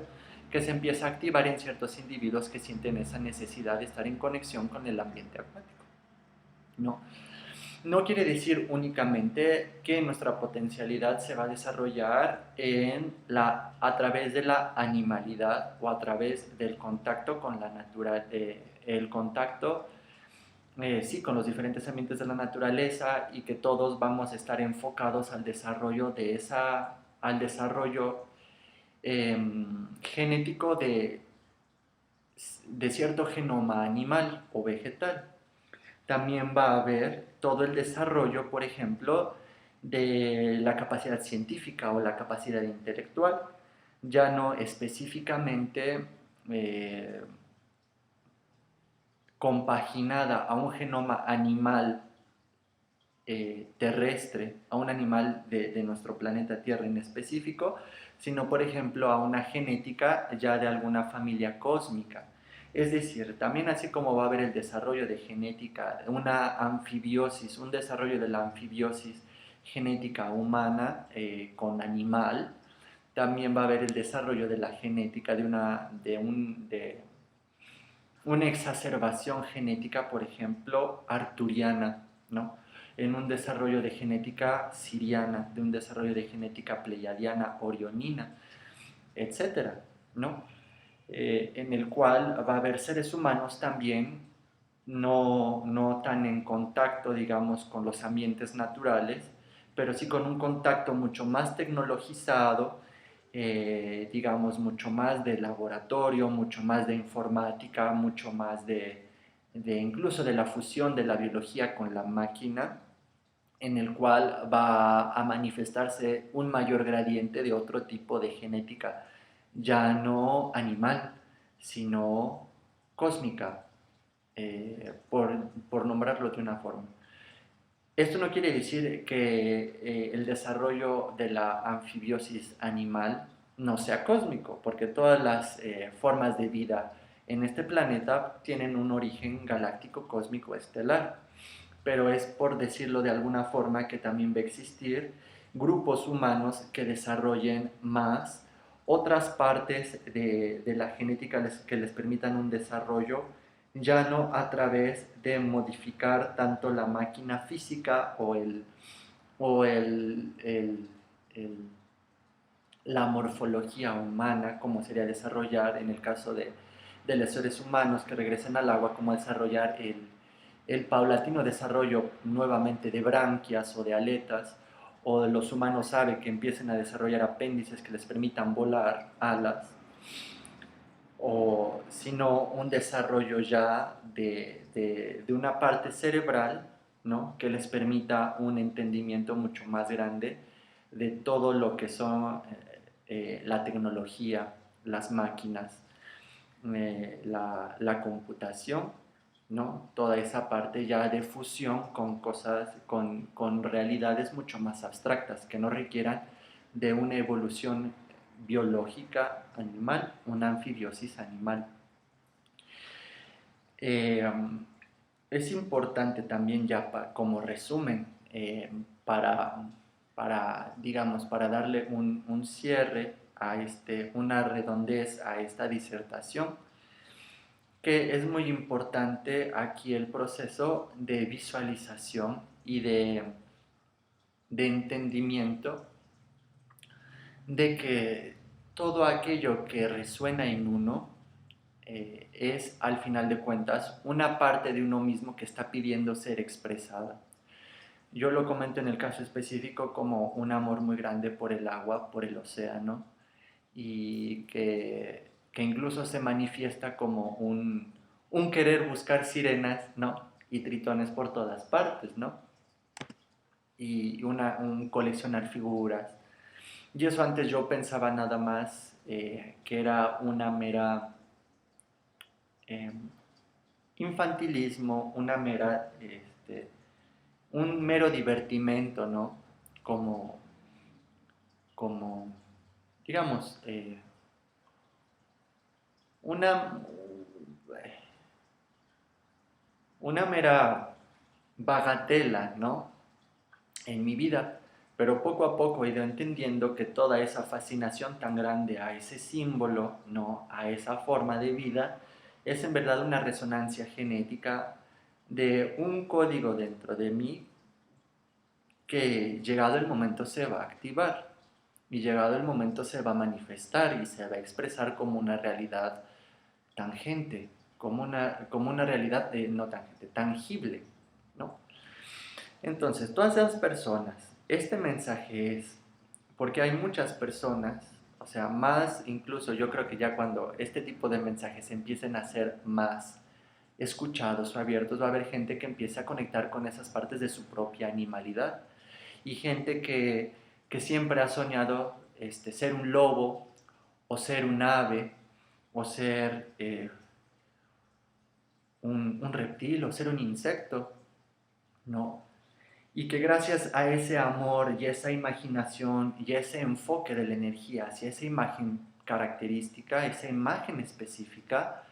que se empieza a activar en ciertos individuos que sienten esa necesidad de estar en conexión con el ambiente acuático. No, no quiere decir únicamente que nuestra potencialidad se va a desarrollar a través de la animalidad o a través del contacto con la naturaleza, el contacto sí, con los diferentes ambientes de la naturaleza y que todos vamos a estar enfocados al desarrollo al desarrollo genético de cierto genoma animal o vegetal. También va a haber todo el desarrollo, por ejemplo, de la capacidad científica o la capacidad intelectual, ya no específicamente compaginada a un genoma animal terrestre, a un animal de nuestro planeta Tierra en específico, sino por ejemplo a una genética ya de alguna familia cósmica. Es decir, también así como va a haber el desarrollo de genética, una anfibiosis, un desarrollo de la anfibiosis genética humana con animal, también va a haber el desarrollo de la genética de una exacerbación genética, por ejemplo, arturiana, ¿no? en un desarrollo de genética siriana, de un desarrollo de genética pleiadiana, orionina, etcétera, ¿no? En el cual va a haber seres humanos también no tan en contacto, digamos, con los ambientes naturales, pero sí con un contacto mucho más tecnologizado, digamos, mucho más de laboratorio, mucho más de informática, mucho más de incluso de la fusión de la biología con la máquina, en el cual va a manifestarse un mayor gradiente de otro tipo de genética, ya no sino cósmica, por nombrarlo de una forma. Esto no quiere decir que el desarrollo de la anfibiosis animal no sea cósmico, porque todas las formas de vida en este planeta tienen un origen galáctico, cósmico, estelar. Pero es por decirlo de alguna forma que también va a existir grupos humanos que desarrollen más otras partes de la genética que les permitan un desarrollo ya no a través de modificar tanto la máquina física o la morfología humana, como sería desarrollar en el caso de los seres humanos que regresen al agua, como desarrollar el paulatino desarrollo nuevamente de branquias o de aletas, o de los humanos ave que empiecen a desarrollar apéndices que les permitan volar, alas, o sino un desarrollo ya de una parte cerebral, ¿no? Que les permita un entendimiento mucho más grande de todo lo que son la tecnología, las máquinas, la computación, ¿no? Toda esa parte ya de fusión con cosas, con realidades mucho más abstractas, que no requieran de una evolución biológica animal, una anfibiosis animal. Eh, es importante también ya como resumen, digamos, para darle un cierre a una redondez a esta disertación, que es muy importante aquí el proceso de visualización y de entendimiento de que todo aquello que resuena en uno es, al final de cuentas, una parte de uno mismo que está pidiendo ser expresada. Yo lo comento en el caso específico como un amor muy grande por el agua, por el océano, y que incluso se manifiesta como un querer buscar sirenas, ¿no? Y tritones por todas partes, ¿no? Y un coleccionar figuras. Y eso antes yo pensaba nada más que era una mera eh, infantilismo, un mero divertimento, ¿no? Como, como digamos, una, una mera bagatela, ¿no? En mi vida, pero poco a poco he ido entendiendo que toda esa fascinación tan grande a ese símbolo, ¿no? A esa forma de vida, es en verdad una resonancia genética de un código dentro de mí que llegado el momento se va a activar y llegado el momento se va a manifestar y se va a expresar como una realidad tangente, como una realidad no tangente, tangible, ¿no? Entonces, todas esas personas, este mensaje es, porque hay muchas personas, o sea, más incluso yo creo que ya cuando este tipo de mensajes empiecen a ser más escuchados o abiertos, va a haber gente que empiece a conectar con esas partes de su propia animalidad y gente que siempre ha soñado ser un lobo o ser un ave o ser un reptil o ser un insecto, ¿no? Y que gracias a ese amor y esa imaginación y ese enfoque de la energía hacia esa imagen característica, esa imagen específica,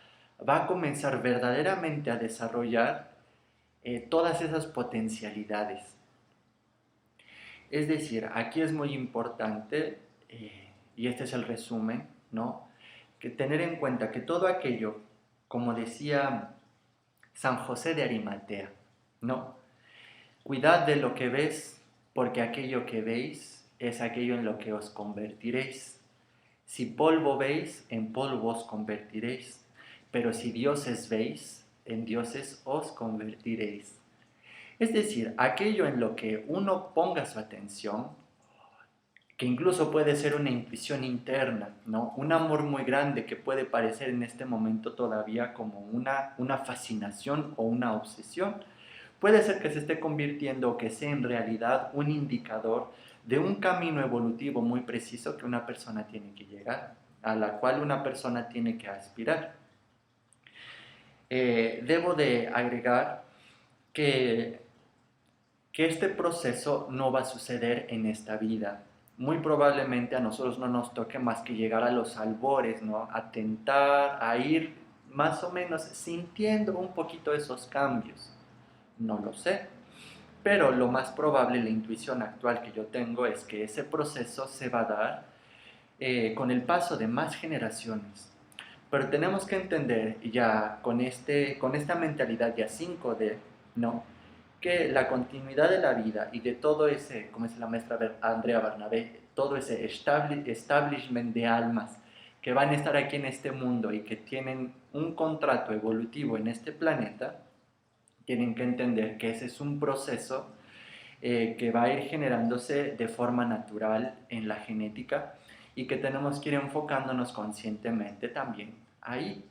va a comenzar verdaderamente a desarrollar todas esas potencialidades. Es decir, aquí es muy importante, y este es el resumen, ¿no? Que tener en cuenta que todo aquello, como decía San José de Arimatea, ¿no? Cuidad de lo que ves, porque aquello que veis es aquello en lo que os convertiréis. Si polvo veis, en polvo os convertiréis, pero si dioses veis, en dioses os convertiréis. Es decir, aquello en lo que uno ponga su atención, que incluso puede ser una intuición interna, ¿no? Un amor muy grande que puede parecer en este momento todavía como una fascinación o una obsesión, puede ser que se esté convirtiendo o que sea en realidad un indicador de un camino evolutivo muy preciso que una persona tiene que llegar, a la cual una persona tiene que aspirar. Debo de agregar que este proceso no va a suceder en esta vida. Muy probablemente a nosotros no nos toque más que llegar a los albores, ¿no? A tentar, a ir más o menos sintiendo un poquito esos cambios. No lo sé. Pero lo más probable, la intuición actual que yo tengo es que ese proceso se va a dar con el paso de más generaciones. Pero tenemos que entender ya con esta mentalidad ya 5D, ¿no? Que la continuidad de la vida y de todo ese, como dice la maestra Andrea Barnabé, todo ese establishment de almas que van a estar aquí en este mundo y que tienen un contrato evolutivo en este planeta, tienen que entender que ese es un proceso que va a ir generándose de forma natural en la genética y que tenemos que ir enfocándonos conscientemente también ahí.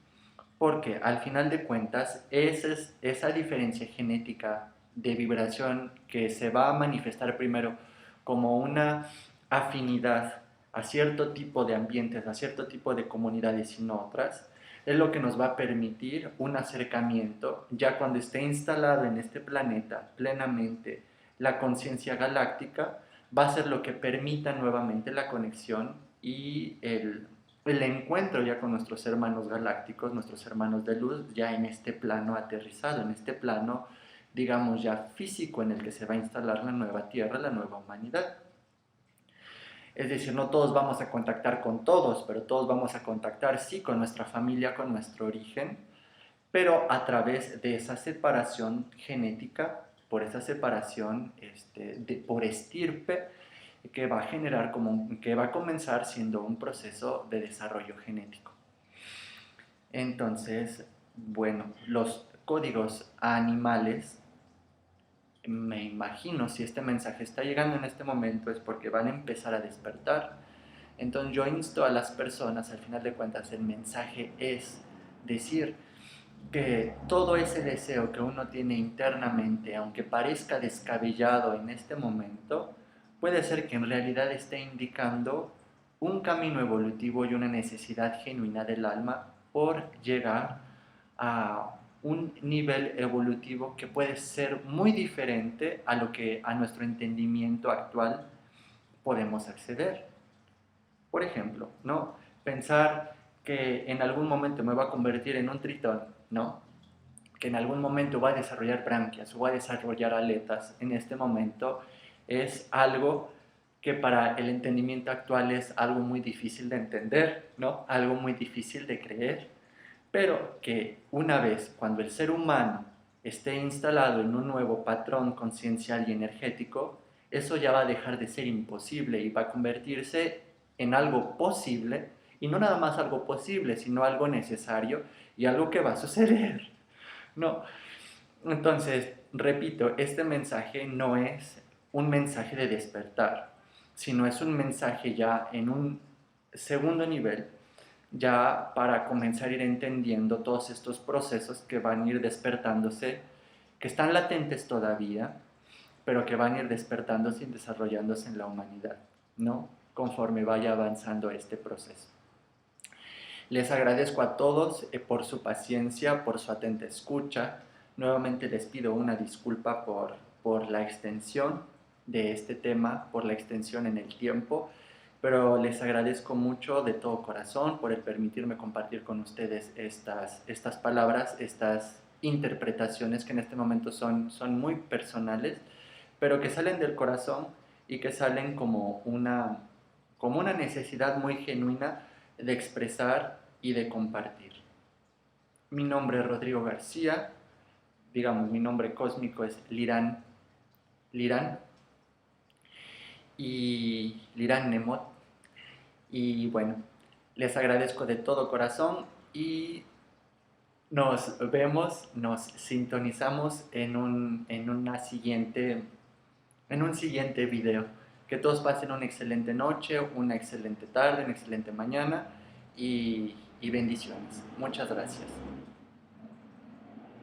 Porque al final de cuentas, esa diferencia genética de vibración que se va a manifestar primero como una afinidad a cierto tipo de ambientes, a cierto tipo de comunidades y no otras, es lo que nos va a permitir un acercamiento ya cuando esté instalado en este planeta plenamente la conciencia galáctica, va a ser lo que permita nuevamente la conexión y el encuentro ya con nuestros hermanos galácticos, nuestros hermanos de luz, ya en este plano aterrizado, en este plano, digamos, ya físico en el que se va a instalar la nueva Tierra, la nueva humanidad. Es decir, no todos vamos a contactar con todos, pero todos vamos a contactar, sí, con nuestra familia, con nuestro origen, pero a través de esa separación genética, por esa separación por estirpe, que va a generar que va a comenzar siendo un proceso de desarrollo genético. Entonces, bueno, los códigos animales, me imagino si este mensaje está llegando en este momento es porque van a empezar a despertar. Entonces yo insto a las personas, al final de cuentas el mensaje es decir que todo ese deseo que uno tiene internamente, aunque parezca descabellado en este momento, puede ser que en realidad esté indicando un camino evolutivo y una necesidad genuina del alma por llegar a un nivel evolutivo que puede ser muy diferente a lo que a nuestro entendimiento actual podemos acceder. Por ejemplo, ¿no? Pensar que en algún momento me va a convertir en un tritón, ¿no? Que en algún momento va a desarrollar branquias o va a desarrollar aletas, en este momento es algo que para el entendimiento actual es algo muy difícil de entender, ¿no? Algo muy difícil de creer, pero que una vez cuando el ser humano esté instalado en un nuevo patrón conciencial y energético, eso ya va a dejar de ser imposible y va a convertirse en algo posible, y no nada más algo posible, sino algo necesario y algo que va a suceder. No, entonces, repito, este mensaje no es un mensaje de despertar, sino es un mensaje ya en un segundo nivel, ya para comenzar a ir entendiendo todos estos procesos que van a ir despertándose, que están latentes todavía, pero que van a ir despertándose y desarrollándose en la humanidad, ¿no? Conforme vaya avanzando este proceso. Les agradezco a todos por su paciencia, por su atenta escucha. Nuevamente les pido una disculpa por la extensión de este tema, por la extensión en el tiempo, pero les agradezco mucho de todo corazón por el permitirme compartir con ustedes estas palabras, estas interpretaciones que en este momento son muy personales, pero que salen del corazón y que salen como una necesidad muy genuina de expresar y de compartir. Mi nombre es Rodrigo García, digamos, mi nombre cósmico es Lirán, Liran y Liran Nemot. Y bueno, les agradezco de todo corazón y nos vemos, nos sintonizamos en un siguiente video. Que todos pasen una excelente noche, una excelente tarde, una excelente mañana y bendiciones. Muchas gracias.